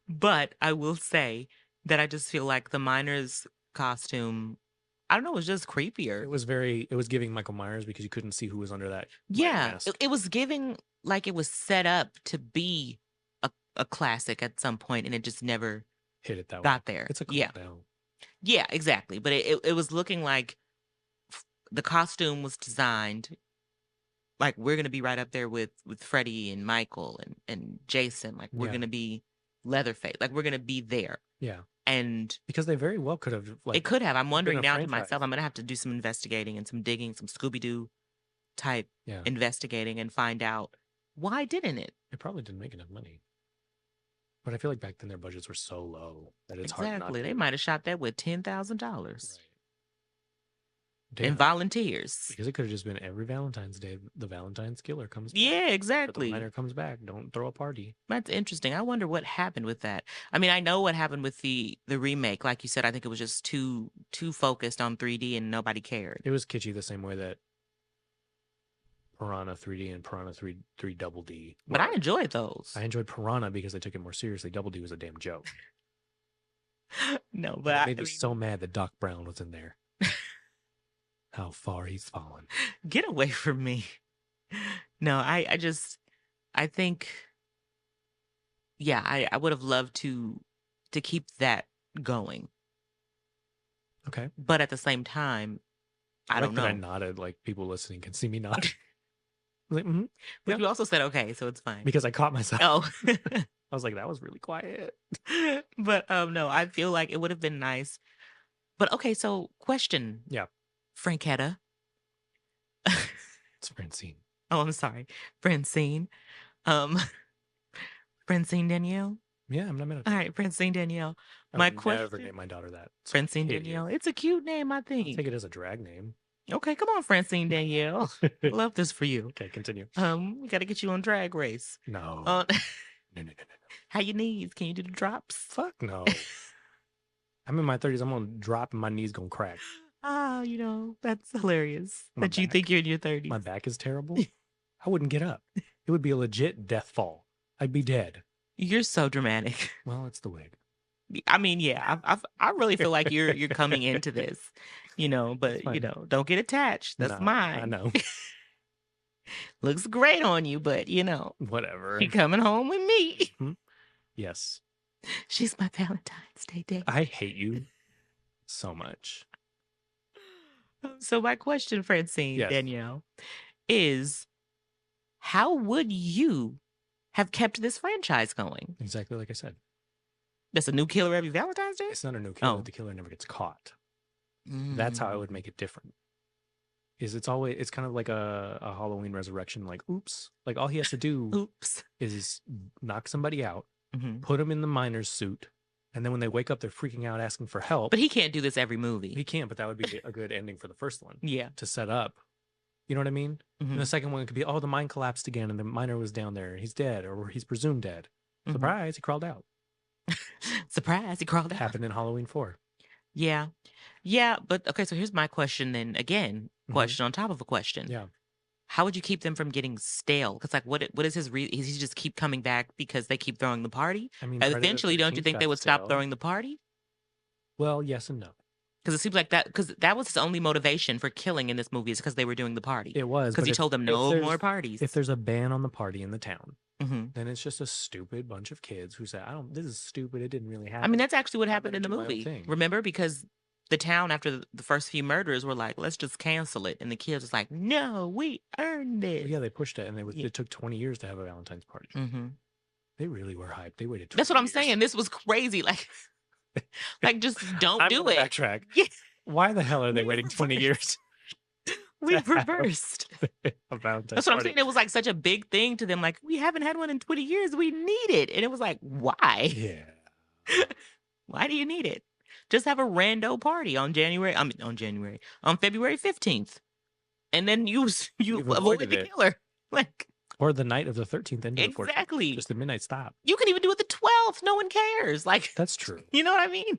But I will say that I just feel like the miner's costume, I don't know, it was just creepier. It was giving Michael Myers because you couldn't see who was under that mask. It was giving like it was set up to be a classic at some point and it just never hit it that got way. there. It's a cool down. Yeah, exactly. But it was looking like the costume was designed like we're going to be right up there with Freddie and Michael and Jason. Like we're going to be Leatherface. Like we're going to be there. Yeah. And because they very well could have. It could have. I'm wondering now to myself, I'm going to have to do some investigating and some digging, some Scooby-Doo type investigating and find out why didn't it? It probably didn't make enough money. But I feel like back then their budgets were so low that it's hard not to. Exactly. They might have shot that with $10,000 and volunteers. Because it could have just been every Valentine's Day, the Valentine's killer comes back. Yeah, exactly. The miner comes back. Don't throw a party. That's interesting. I wonder what happened with that. I mean, I know what happened with the remake. Like you said, I think it was just too focused on 3D and nobody cared. It was kitschy the same way that Piranha 3D and Piranha 3 Double D. But I enjoyed those. I enjoyed Piranha because they took it more seriously. Double D was a damn joke. No, but it made me so mad that Doc Brown was in there. How far he's fallen. Get away from me. No, I think, yeah, I would have loved to keep that going. Okay. But at the same time, I don't know. I nodded like people listening can see me nod. Like, but you also said okay, so it's fine. Because I caught myself. Oh. I was like, that was really quiet. But no, I feel like it would have been nice. But okay, so question. Yeah. Franketta. It's Francine. Oh, I'm sorry. Francine. Francine Danielle? Yeah, I'm not mad at that. All right, Francine Danielle. I would never name my daughter that. Francine Danielle. It's a cute name, I think. I'll take it as a drag name. Okay, come on, Francine Danielle. Love this for you. Okay, continue. We got to get you on Drag Race. No. No. How your knees? Can you do the drops? Fuck no. I'm in my 30s. I'm gonna drop and my knees gonna crack. That's hilarious. You think you're in your 30s. My back is terrible. I wouldn't get up. It would be a legit death fall. I'd be dead. You're so dramatic. Well, it's the wig. I mean, yeah, I really feel like you're coming into this, but don't get attached. That's mine. I know. Looks great on you, but whatever. You're coming home with me. Mm-hmm. Yes. She's my Valentine's Day date. I hate you so much. So my question, Francine Danielle, is how would you have kept this franchise going. Exactly like I said. That's a new killer every Valentine's Day? It's not a new killer. Oh. The killer never gets caught. That's how I would make it different. It's kind of like a Halloween resurrection, like, oops. Like, all he has to do is knock somebody out, put him in the miner's suit, and then when they wake up, they're freaking out asking for help. But he can't do this every movie. He can't, but that would be a good ending for the first one. Yeah. To set up. You know what I mean? And the second one could be, oh, the mine collapsed again, and the miner was down there, and he's dead, or he's presumed dead. Surprise, he crawled out. Surprise, he crawled out. Happened in Halloween 4. Yeah. Yeah, but okay, so here's my question then. Again, question on top of a question. Yeah. How would you keep them from getting stale? Because, like, what is his Is he just keep coming back because they keep throwing the party? I mean, eventually, don't you think they would stop throwing the party? Well, yes and no. Because it seems like because that was his only motivation for killing in this movie is because they were doing the party. It was. Because he told them no more parties. If there's a ban on the party in the town, then it's just a stupid bunch of kids who say, this is stupid. It didn't really happen. I mean, that's actually what happened in the movie. Remember? Because the town, after the first few murders, were like, let's just cancel it. And the kids was like, no, we earned it. Well, yeah, they pushed it. And it took 20 years to have a Valentine's party. They really were hyped. They waited 20 That's what I'm years. saying. This was crazy. Like just don't do it. Backtrack. Yeah. Why the hell are they waiting 20 years? We reversed. That's what I'm saying. It was like such a big thing to them. Like, we haven't had one in 20 years. We need it. And it was like, why? Yeah. Why do you need it? Just have a rando party on February 15th. And then you avoid the killer. Like, or the night of the 13th and exactly. Just the midnight stop. You can even do it the 12th. No one cares. Like, that's true. You know what I mean?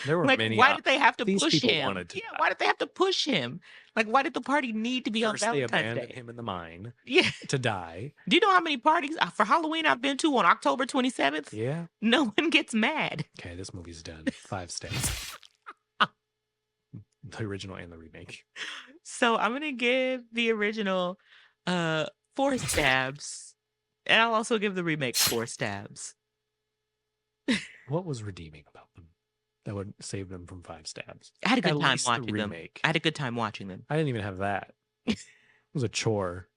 There were many. Why did they have to push him? Why did they have to push him? Like, why did the party need to be on Valentine's Day? They abandoned him in the mine. Yeah. To die. Do you know how many parties for Halloween I've been to on October 27th? Yeah. No one gets mad. Okay, this movie's done. 5 steps. The original and the remake. So I'm gonna give the original 4 stabs, and I'll also give the remake 4 stabs. What was redeeming about them that would save them from 5 stabs? I had a good time watching them. I had a good time watching them. I didn't even have that. It was a chore.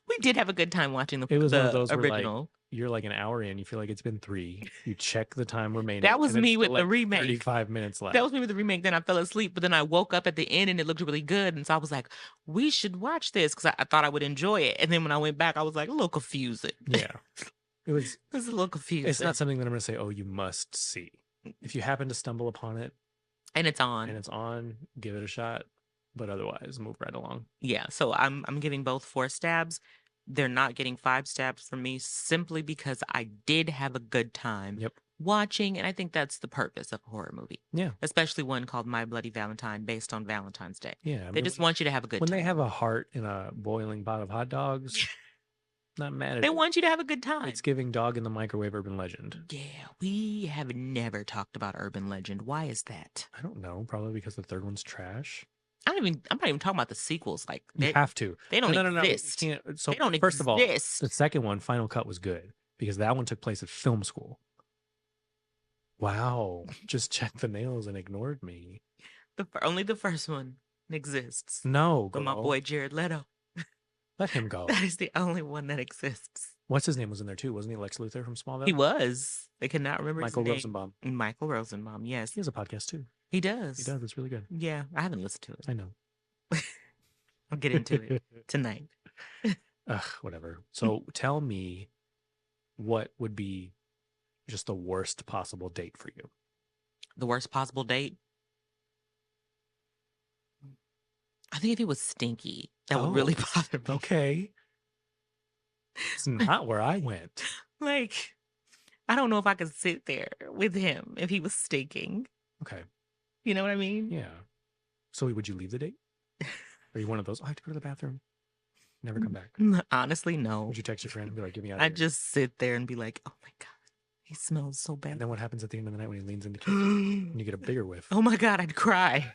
We did have a good time watching It was one of those original. Where, like, you're like an hour in, you feel like it's been 3. You check the time remaining. That was me with the remake. 35 minutes left. That was me with the remake. Then I fell asleep, but then I woke up at the end and it looked really good. And so I was like, we should watch this because I thought I would enjoy it. And then when I went back, I was like, a little confusing. Yeah. It was a little confusing. It's not something that I'm going to say, oh, you must see. If you happen to stumble upon it. And it's on. Give it a shot. But otherwise, move right along. Yeah. So I'm giving both 4 stabs. They're not getting 5 stabs from me simply because I did have a good time watching. And I think that's the purpose of a horror movie. Yeah. Especially one called My Bloody Valentine based on Valentine's Day. Yeah. They just want you to have a good time. When they have a heart in a boiling pot of hot dogs, not mad at it. They want you to have a good time. It's giving dog in the microwave urban legend. Yeah. We have never talked about urban legend. Why is that? I don't know. Probably because the third one's trash. I'm not even talking about the sequels. Like, you have to. They don't exist. No. So they don't first exist. of all, the second one, Final Cut, was good because that one took place at film school. Wow. Just checked the nails and ignored me. Only the first one exists. No, girl. But my boy Jared Leto. Let him go. That is the only one that exists. What's his name was in there too? Wasn't he Lex Luthor from Smallville? He was. I cannot remember Michael his name. Rosenbaum. Michael Rosenbaum, yes. He has a podcast too. He does. He does. It's really good. Yeah, I haven't listened to it. I know. I'll get into it tonight. Whatever. So tell me what would be just the worst possible date for you? The worst possible date? I think if he was stinky, that would really bother me. Okay. It's not where I went. Like, I don't know if I could sit there with him if he was stinking. Okay. You know what I mean? Yeah. So would you leave the date? Are you one of those, I have to go to the bathroom, never come back? Honestly, no. Would you text your friend and be like, get me out of here? I'd just sit there and be like, oh my God, he smells so bad. And then what happens at the end of the night when he leans into you and you get a bigger whiff? Oh my God, I'd cry.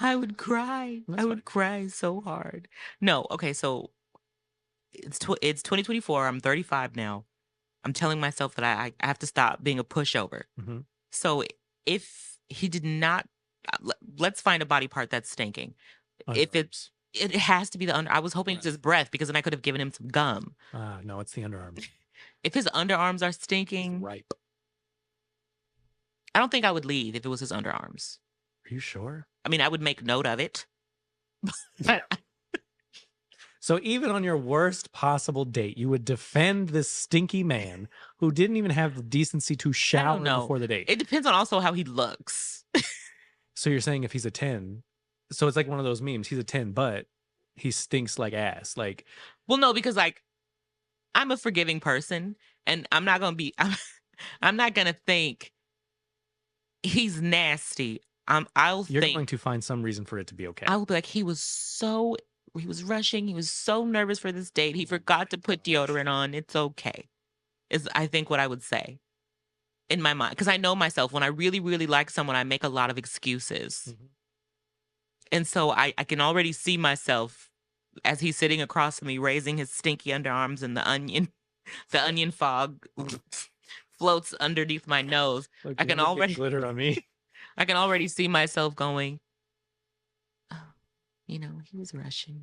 I would cry. I would cry so hard. No, okay, so it's 2024. I'm 35 now. I'm telling myself that I have to stop being a pushover. Mm-hmm. So if he did not, let's find a body part that's stinking. Underarms. It has to be the under. I was hoping it's his breath because then I could have given him some gum. No, it's the underarms. If his underarms are stinking, ripe. I don't think I would leave if it was his underarms. Are you sure? I mean, I would make note of it. So even on your worst possible date, you would defend this stinky man who didn't even have the decency to shower before the date. It depends on also how he looks. So you're saying if he's a 10, so it's like one of those memes. He's a 10, but he stinks like ass. Like, well, no, because like I'm a forgiving person, and I'm not gonna be. I'm not gonna think he's nasty. You're going to find some reason for it to be okay. I will be like, he was rushing. He was so nervous for this date. He forgot to put deodorant on. It's okay. Is I think what I would say in my mind. Because I know myself. When I really, really like someone, I make a lot of excuses. Mm-hmm. And so I can already see myself as he's sitting across from me, raising his stinky underarms, and the onion fog floats underneath my nose. Look, I can already glitter on me. I can already see myself going, he was rushing.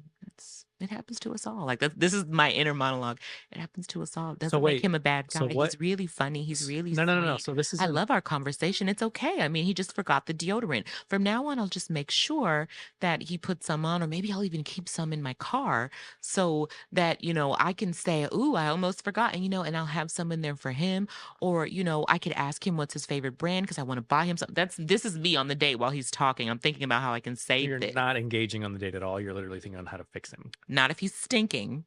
It happens to us all. Like this is my inner monologue. It happens to us all. It doesn't make him a bad guy. He's really funny. He's really sweet. No. So this is I love our conversation. It's okay. I mean, he just forgot the deodorant. From now on, I'll just make sure that he puts some on, or maybe I'll even keep some in my car so that, I can say, ooh, I almost forgot. And, and I'll have some in there for him. Or, I could ask him what's his favorite brand because I want to buy him something. This is me on the date while he's talking. I'm thinking about how I can say You're not engaging on the date at all. You're literally thinking on how to fix him. Not if he's stinking.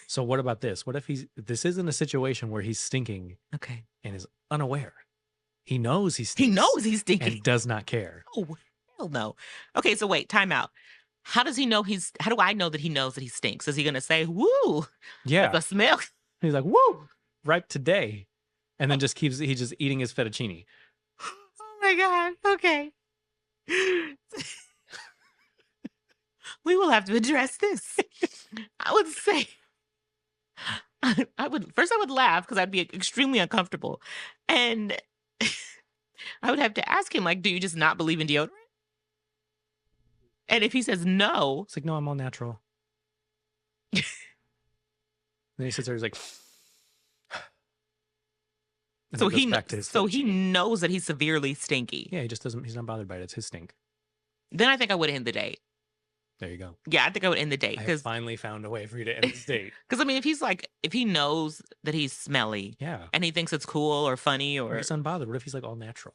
So what about this? What if this isn't a situation where he's stinking and is unaware? He knows he's stinking. He knows he's stinking. And does not care. Oh, hell no. Okay, so wait, time out. How does he know how do I know that he knows that he stinks? Is he going to say, woo? Yeah. The smell. He's like, woo, ripe today. And then he's just eating his fettuccine. Oh my God. Okay. We will have to address this. I would say, I would laugh because I'd be extremely uncomfortable. And I would have to ask him, like, do you just not believe in deodorant? And if he says no. It's like, no, I'm all natural. Then he sits there, he's like. So he knows that he's severely stinky. Yeah, he's not bothered by it. It's his stink. Then I think I would end the date. There you go. Yeah, I think I would end the date. I have finally found a way for you to end this date. Because, I mean, if he knows that he's smelly. Yeah. And he thinks it's cool or funny or. He's unbothered. What if he's like all natural?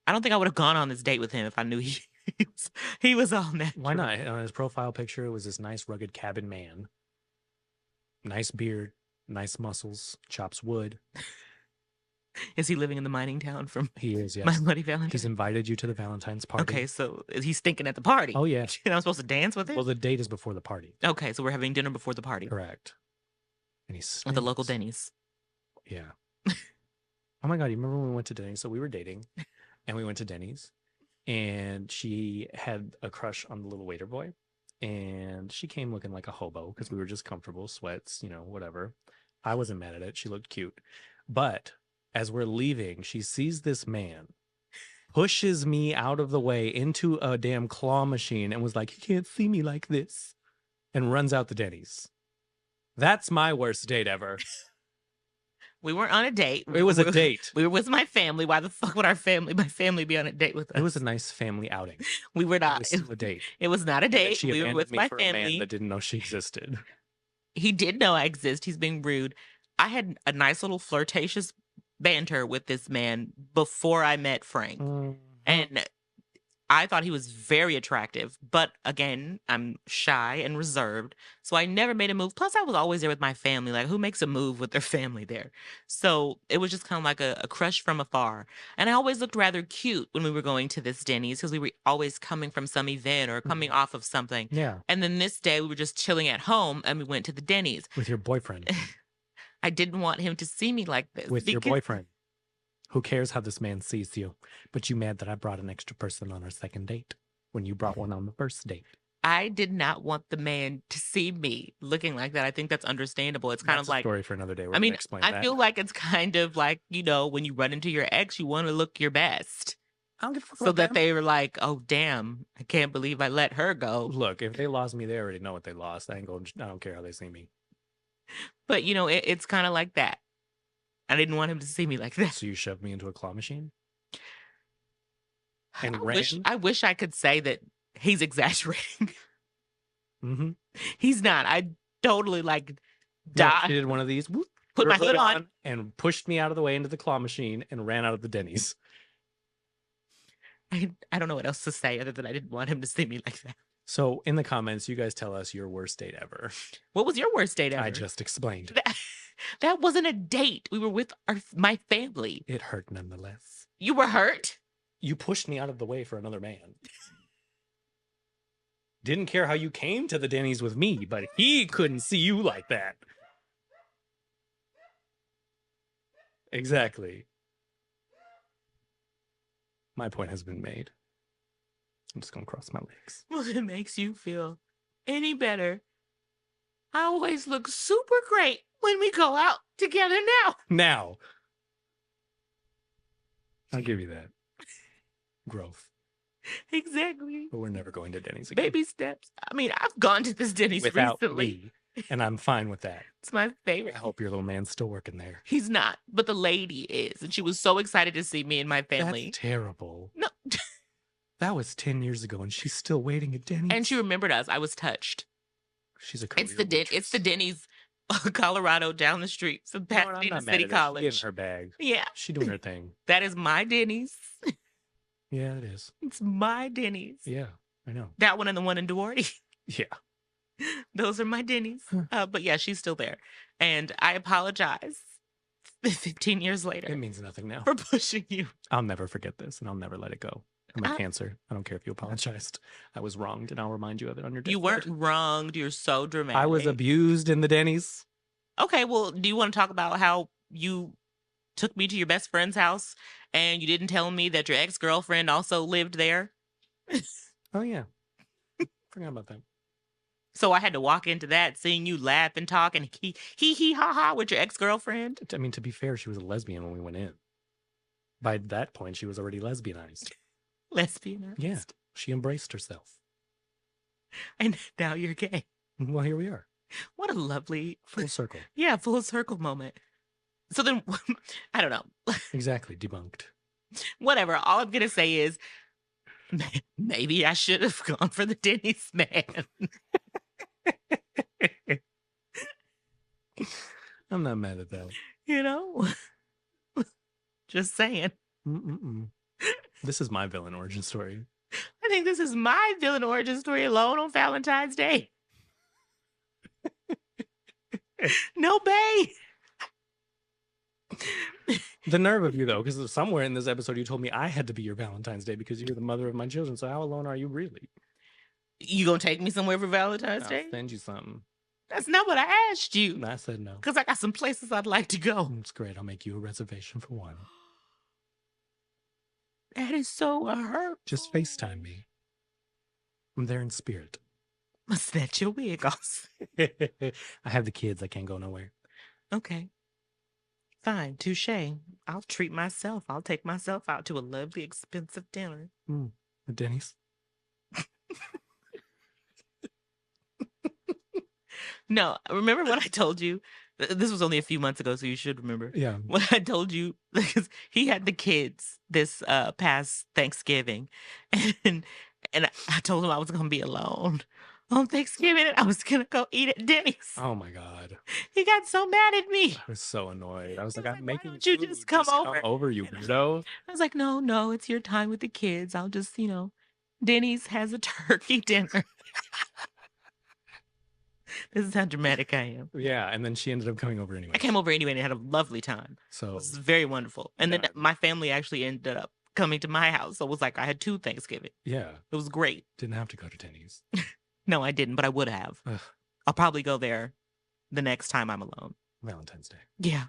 I don't think I would have gone on this date with him if I knew he was all natural. Why not? On his profile picture, it was this nice, rugged cabin man. Nice beard, nice muscles, chops wood. Is he living in the mining town from He is, yes. My Bloody Valentine? He's invited you to the Valentine's party. Okay, so is he stinking at the party? Oh, yeah. And I'm supposed to dance with him? Well, the date is before the party. Okay, so we're having dinner before the party. Correct. And he's at the local Denny's. Yeah. Oh my God, you remember when we went to Denny's? So we were dating, and we went to Denny's, and she had a crush on the little waiter boy, and she came looking like a hobo because we were just comfortable, sweats, whatever. I wasn't mad at it. She looked cute. But as we're leaving, she sees this man, pushes me out of the way into a damn claw machine and was like, you can't see me like this, and runs out the Denny's. That's my worst date ever. We weren't on a date. It was a date. We were with my family. Why the fuck would my family be on a date with us? It was a nice family outing. We were not. It was a date. It was not a date. We were with my family. A man that didn't know she existed. He did know I exist. He's being rude. I had a nice little flirtatious banter with this man before I met Frank. And I thought he was very attractive, but again, I'm shy and reserved, so I never made a move. Plus, I was always there with my family. Like, who makes a move with their family there? So it was just kind of like a crush from afar. And I always looked rather cute when we were going to this Denny's because we were always coming from some event or coming off of something. Yeah. And then this day, we were just chilling at home, and we went to the Denny's. With your boyfriend. I didn't want him to see me like this. With your boyfriend. Who cares how this man sees you? But you mad that I brought an extra person on our second date when you brought one on the first date. I did not want the man to see me looking like that. I think that's understandable. It's kind of like a story for another day. I mean, I feel like it's kind of like, when you run into your ex, you want to look your best. I don't give a fuck So about that them. they were like, oh, damn, I can't believe I let her go. Look, if they lost me, they already know what they lost. I don't care how they see me. But, you know, it's kind of like that. I didn't want him to see me like that. So you shoved me into a claw machine? And ran? I wish I could say that he's exaggerating. Mm-hmm. He's not. I totally like No, she did one of these. Whoop, put my hood on and pushed me out of the way into the claw machine and ran out of the Denny's. I don't know what else to say other than I didn't want him to see me like that. So in the comments, you guys tell us your worst date ever. What was your worst date ever? I just explained. That wasn't a date. We were with my family. It hurt nonetheless. You were hurt? You pushed me out of the way for another man. Didn't care how you came to the Denny's with me, but he couldn't see you like that. Exactly. My point has been made. I'm just going to cross my legs. Well, it makes you feel any better. I always look super great when we go out together now. Now. I'll give you that. Growth. Exactly. But we're never going to Denny's again. Baby steps. I mean, I've gone to this Denny's without recently. Me, and I'm fine with that. It's my favorite. I hope your little man's still working there. He's not, but the lady is. And she was so excited to see me and my family. That's terrible. No. That was 10 years ago, and she's still waiting at Denny's. And she remembered us. I was touched. She's a career It's the Denny's, Colorado, down the street from Pasadena City College. She's getting her bag. Yeah. She's doing her thing. That is my Denny's. Yeah, it is. It's my Denny's. Yeah, I know. That one and the one in Duarte. Yeah. Those are my Denny's. But yeah, she's still there. And I apologize 15 years later. It means nothing now. For pushing you. I'll never forget this, and I'll never let it go. I'm a cancer. I don't care if you apologized. I was wronged, and I'll remind you of it on your deathbed. You weren't wronged. You're so dramatic. I was abused in the Denny's. Okay, well, do you want to talk about how you took me to your best friend's house and you didn't tell me that your ex-girlfriend also lived there? Oh, yeah. Forgot about that. So I had to walk into that, seeing you laugh and talk and hee ha ha with your ex-girlfriend. I mean, to be fair, she was a lesbian when we went in. By that point, she was already lesbianized. Lesbianized? Yeah. She embraced herself. And now you're gay. Well, here we are. What a lovely... Full circle. Yeah, full circle moment. So then, I don't know. Exactly. Debunked. Whatever. All I'm going to say is, maybe I should have gone for the Denny's man. I'm not mad at that. You know? Just saying. This is my villain origin story. I think this is my villain origin story alone on Valentine's Day. No bae. The nerve of you, though, because somewhere in this episode you told me I had to be your Valentine's Day because you're the mother of my children. So how alone are you really? You gonna take me somewhere for Valentine's Day? I'll send you something. That's not what I asked you. I said no. Because I got some places I'd like to go. It's great. I'll make you a reservation for one. That is so hurtful. Just FaceTime me. I'm there in spirit. Must snatch your wig off. I have the kids. I can't go nowhere. Okay. Fine. Touche. I'll treat myself. I'll take myself out to a lovely, expensive dinner. At Denny's? No. Remember what I told you? This was only a few months ago, so you should remember. Yeah. What I told you, because he had the kids this past Thanksgiving. And I told him I was going to be alone on Thanksgiving and I was going to go eat at Denny's. Oh, my God. He got so mad at me. I was so annoyed. I was like, I'm making why don't you food. just come over? Come over, you weirdo. I was like, no, it's your time with the kids. I'll just, Denny's has a turkey dinner. This is how dramatic I am. Yeah, and then she ended up coming over anyway. I came over anyway and had a lovely time. So it was very wonderful. And then my family actually ended up coming to my house. So it was like I had 2 Thanksgiving. Yeah. It was great. Didn't have to go to Denny's. No, I didn't, but I would have. Ugh. I'll probably go there the next time I'm alone. Valentine's Day. Yeah.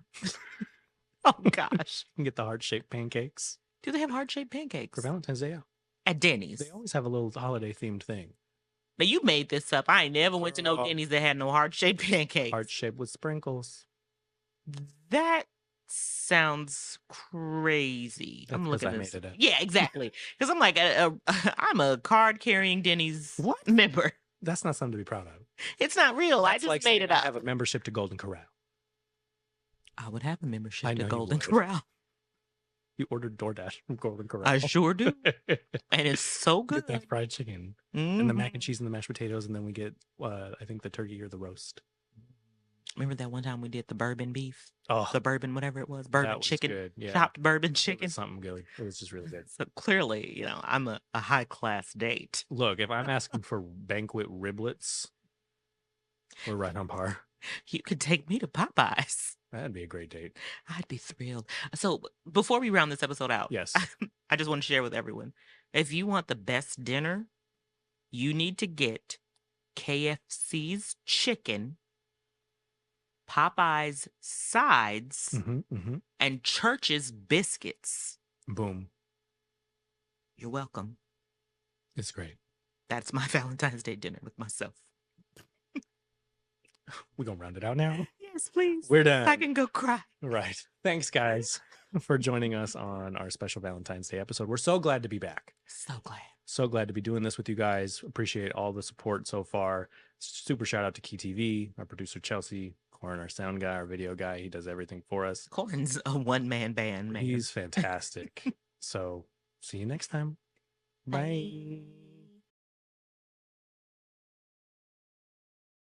Oh, gosh. You can get the heart-shaped pancakes. Do they have heart-shaped pancakes? For Valentine's Day, yeah. At Denny's? They always have a little holiday-themed thing. Now, you made this up. I ain't never went to no Denny's that had no heart-shaped pancakes. Heart-shaped with sprinkles. That sounds crazy. That's I'm 'cause looking I at made this. it up. Yeah, exactly. Because I'm like, I'm a card carrying Denny's What? member. That's not something to be proud of. It's not real. I That's just like made saying it I up. have a membership to Golden Corral. I would have a membership I to know you Golden would. Corral. You ordered DoorDash from Golden Corral. I sure do. And it's so good. Get that fried chicken Mhm. and the mac and cheese and the mashed potatoes, and then we get, I think, the turkey or the roast. Remember that one time we did the bourbon beef? Oh, The bourbon, whatever it was, that bourbon was chicken, good. Yeah, chopped bourbon it chicken. was something good. It was just really good. So clearly, you know, I'm a high class date. Look, if I'm asking for banquet riblets, we're right on par. You could take me to Popeyes. That'd be a great date. I'd be thrilled. So before we round this episode out, Yes. I just want to share with everyone. If you want the best dinner, you need to get KFC's chicken, Popeye's sides, and Church's biscuits. Boom. You're welcome. It's great. That's my Valentine's Day dinner with myself. We're going to round it out now. Yes, please. We're done. I can go cry. Right. Thanks, guys, for joining us on our special Valentine's Day episode. We're so glad to be back. So glad. So glad to be doing this with you guys. Appreciate all the support so far. Super shout out to Keytv, our producer Chelsea, Corin, our sound guy, our video guy. He does everything for us. Corin's a one-man band, man. He's fantastic. So see you next time. Bye.